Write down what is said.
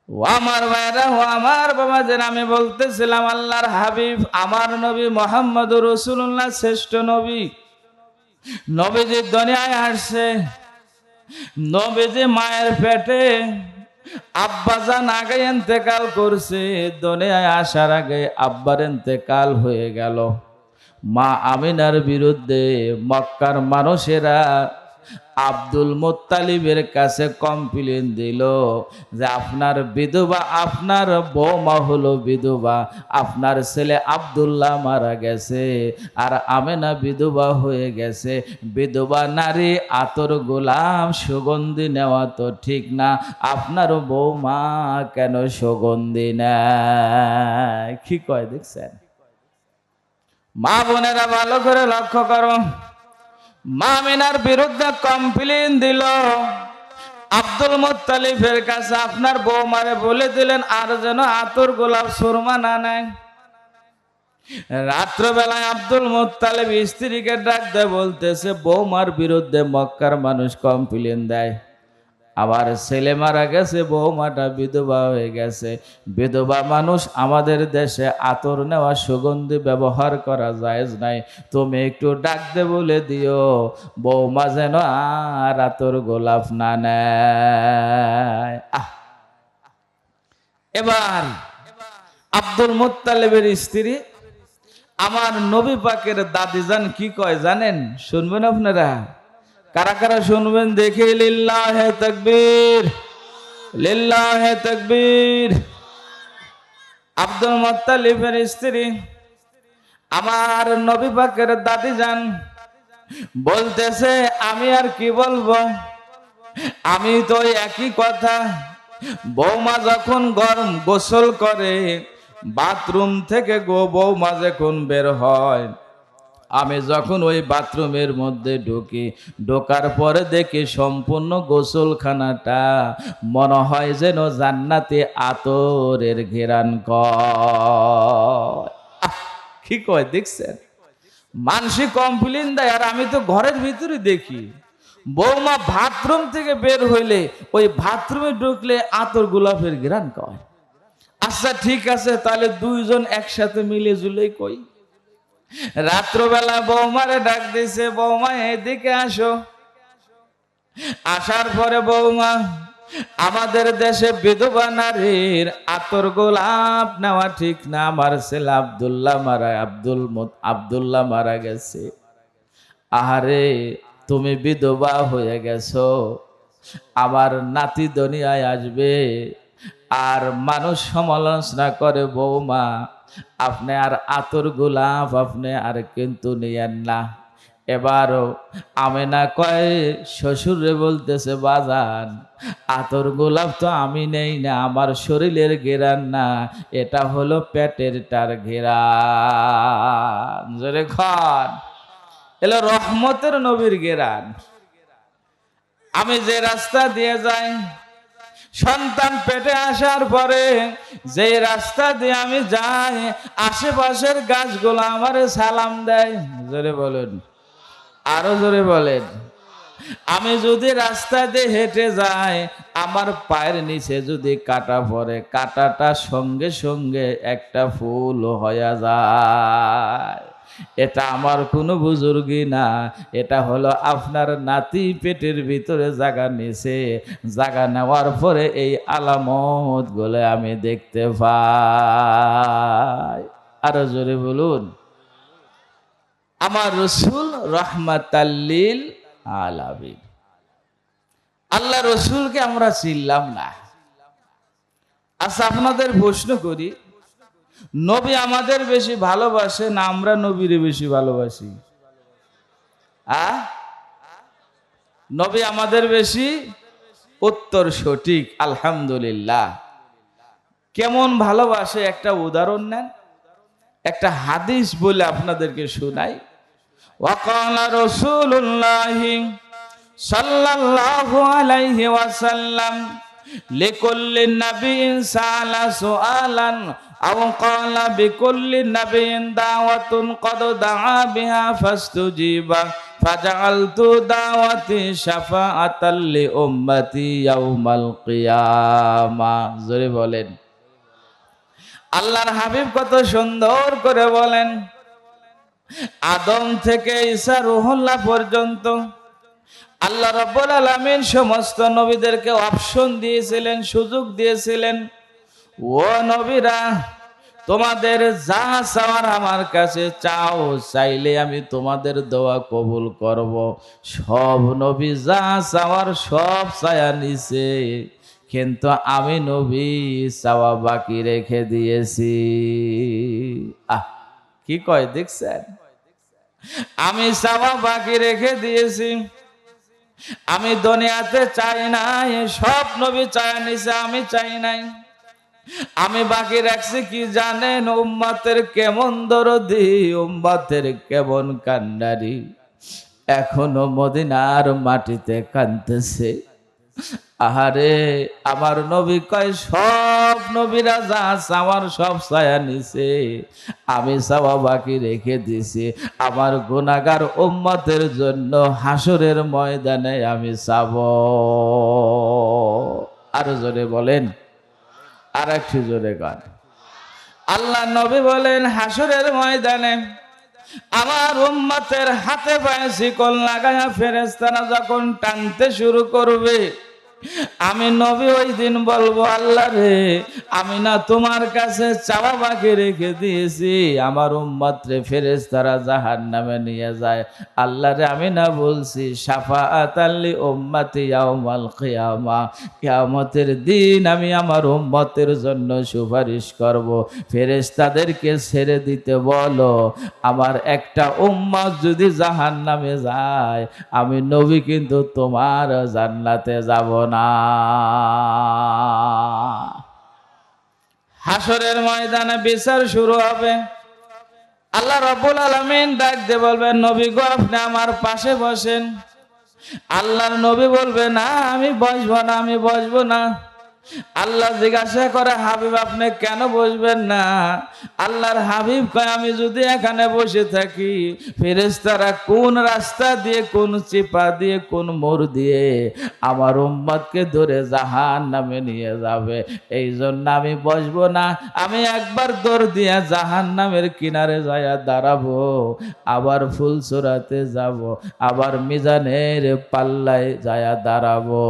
ও আমার ভাইরা, ও আমার বাবা, যেন আমি বলতেছিলাম আল্লাহর হাবিব আমার নবী মুহাম্মদুর রাসূলুল্লাহ শ্রেষ্ঠ নবী। নবীজি দুনিয়ায় আসছে, নবীজি মায়ের পেটে আব্বাজান আগে ইন্তেকাল করছে, দুনিয়ায় আসার আগে আব্বার ইন্তেকাল হয়ে গেল। মা আমিনার বিরুদ্ধে মক্কার মানুষেরা আব্দুল মুত্তালিবের কাছে কমপ্লেন দিল যে আপনার বিধবা, আপনার বৌমা হলো বিধবা, আপনার ছেলে আব্দুল্লাহ মারা গেছে আর আমেনা বিধবা হয়ে গেছে। বিধবা নারী আতর গোলাম সুগন্ধি নেওয়া তো ঠিক না, আপনার বৌমা কেন সুগন্ধি নেয়? কি কয় দেখছেন? মা বোনেরা ভালো করে লক্ষ্য করো, মা আমিনার বিরুদ্ধে কমপ্লেন দিল আব্দুল মুত্তালিবের কাছে, আপনার বৌমারে বলে দিলেন আর যেন আতর গোলাপ সুরমা না নেয়। রাত্রবেলায় আব্দুল মুত্তালিব স্ত্রীকে ডাক দেয়, বলতেছে বৌমার বিরুদ্ধে মক্কার মানুষ কমপ্লেন দেয়, আবার ছেলে মারা গেছে, বৌমাটা বিধবা হয়ে গেছে। বিধবা মানুষ আমাদের দেশে আতর নেওয়া সুগন্ধি ব্যবহার করা জায়েজ নাই, তুমি একটু ডাক দে বলে দিও বৌমা যেন আর আতর গোলাপ না নেয়। এবার আব্দুল মুত্তালিবের স্ত্রী আমার নবী পাকের দাদিজান কি কয় জানেন? শুনবেন আপনারা? কারা কারা শুনবেন দেখে? লিল্লাহে তাকবীর, লিল্লাহে তাকবীর। আব্দুল মুত্তালিবের স্ত্রী আমার নবী পাকের দাদিজান বলতেছে, আমি আর কি বলবো, আমি তো একই কথা। বৌমা যখন গরম গোসল করে, বাথরুম থেকে বৌমা যখন বের হয়, আমি যখন ওই বাথরুমের মধ্যে ঢুকি, ঢোকার পরে দেখি সম্পূর্ণ গোসলখানাটা মনে হয় যেন জান্নাতে আতরের ঘেরান কয়। কি কয় দেখছেন? মানসিক কমপ্লেন দেয় আর আমি তো ঘরের ভিতরে দেখি বৌমা বাথরুম থেকে বের হইলে ওই বাথরুমে ঢুকলে আতর গোলাপের ঘেরান কয়। আচ্ছা ঠিক আছে, তাহলে দুইজন একসাথে মিলে জুলে কই। রাত্রবেলা বৌমারে ডাক দিছে, বৌমা এদিকে আসো। আসার পরে বৌমা, আমাদের দেশে বিধবা নারীর আতর গোলাপ নেওয়া ঠিক না, আমার ছেলে আব্দুল্লাহ মারা গেছে। আহারে তুমি বিধবা হয়ে গেছো, আমার নাতি দুনিয়ায় আসবে আর মানুষ সমালোচনা করে বৌমা আপনি আর আতর গোলাপ আপনি আর কিন্তু নিয়েন না। এবারও আমেনা কয় শ্বশুরে বলতেছে, বাজান আতর গোলাপ তো আমি নেই না, আমার শরীরের ঘেরান না, এটা হলো পেটের টার ঘেরান। জোরে খান, এলো রহমতের নবীর ঘেরান। আমি যে রাস্তা দিয়ে যাই, সন্তান পেটে আসার পরে যে রাস্তা দিয়ে আমি যাই, আশেপাশের গাছগুলো আমারে সালাম দেয়। জোরে বলেন, আরো জোরে বলেন। আমি যদি রাস্তা দিয়ে হেঁটে যাই, আমার পায়ের নিচে যদি কাটা পড়ে, কাটাটা সঙ্গে সঙ্গে একটা ফুল হয়ে যায়। এটা আমার কোনো বুজুর্গি না, এটা হলো আপনার নাতি পেটের ভিতরে জায়গা নিছে, জায়গা নেওয়ার পরে এই আলামত গুলো আমি দেখতে পাই। আরো জোরে বলুন, আমার রসুল রহমাতাল্লিল আলামিন। আল্লাহ রসুলকে আমরা চিনলাম না। আচ্ছা আপনাদের প্রশ্ন করি, নবী আমাদের বেশি ভালোবাসে না আমরা নবীরে বেশি ভালোবাসি? নবী আমাদের বেশি? উত্তর সঠিক, আলহামদুলিল্লাহ। কেমন ভালোবাসে একটা উদাহরণ নেন, একটা হাদিস বলে আপনাদেরকে শোনাই। ওয়াকালা রাসূলুল্লাহি সাল্লাল্লাহু আলাইহি ওয়াসাল্লাম লিকুল্লি নাবিয়্যিন সাআলা সুআলান আও ক্বালা বিকুল্লি নাবিয়্যিন দাওয়াতুন কদ দাআ বিহা ফাস্তুজিবা ফাজআলতু দাওয়াতি শাফাআতাল লি উম্মতি ইয়াউমাল কিয়ামাহ। জোরে বলেন। আল্লাহর হাবিব কত সুন্দর করে বলেন, আদম থেকে ঈসা রূহুল্লাহ পর্যন্ত আল্লাহ রাব্বুল আলামিন সমস্ত নবীদেরকে অপশন দিয়েছিলেন, সুযোগ দিয়েছিলেন, ও নবীরা তোমাদের যা চাওয়ার আমার কাছে চাও, চাইলে আমি তোমাদের দোয়া কবুল করব। সব নবী যা চাওয়ার সব চায়া নিছে, কিন্তু আমি নবী চাওয়া বাকি রেখে দিয়েছি। কি কয় দেখছেন? আমি চাওয়া বাকি রেখে দিয়েছি। আমি দুনিয়াতে চাই নাই, সব নবী চায়া নিছে, আমি চাই নাই। আমি বাকি রাখছি কি জানেন? উম্মতের কেমন দরদি, উম্মতের কেমন কান্ডারি, এখনো মদিনার মাটিতে কাঁদতেছে। আহারে আমার নবী কয় সব নবীরা যা চাওয়ার সব চায়া নিছে, আমি চাওয়া বাকি রেখে দিছি আমার গুনাহগার উম্মতের জন্য। হাসরের ময়দানে আমি চাবো। আরো জোরে বলেন, আর একটু জোরে গান। আল্লাহ নবী বলেন হাসরের ময়দানে আমার উম্মতের হাতে পায়ে শিকল লাগায়া ফেরেশতারা যখন টানতে শুরু করবে, আমি নবী ওই দিন বলবো, আল্লাহ রে আমি না তোমার কাছে চাওয়া বাকি রেখে দিয়েছি, আমার উম্মত রে ফেরেশতারা জাহান্নামে নিয়ে যায়। আল্লাহ রে আমি না বলছি শাফাআতাল লি উম্মতি ইয়াউমাল কিয়ামাহ, কিয়ামতের দিন আমি আমার উম্মতের জন্য সুপারিশ করব। ফেরেশতাদেরকে ছেড়ে দিতে বলো, আমার একটা উম্মত যদি জাহান্নামে যায়, আমি নবী কিন্তু তোমার জান্নাতে যাব না। হাসরের ময়দানে বিচার শুরু হবে। আল্লাহ রাব্বুল আলামিন ডাক দিয়ে বলবেন, নবী গো আপনি আমার পাশে বসেন। আল্লাহর নবী বলবে, না আমি বসবো না, আমি বসবো না। আল্লাহ জিজ্ঞাসা করে, হাবিব আপনি কেন বসবেন না? আল্লাহর হাবিব কয়, আমি যদি এখানে বসে থাকি, ফেরেশতারা কোন রাস্তা দিয়ে, কোন চিপা দিয়ে, কোন মোড় দিয়ে আমার উম্মতকে ধরে জাহান্নামে নিয়ে যাবে। এই জন্য আমি বসবো না। আমি একবার দৌড় দিয়ে জাহান্নামের কিনারে যায়া দাঁড়াবো, আবার ফুলসুরাতে যাব, আবার মিজানের পাল্লায় যায়া দাঁড়াবো।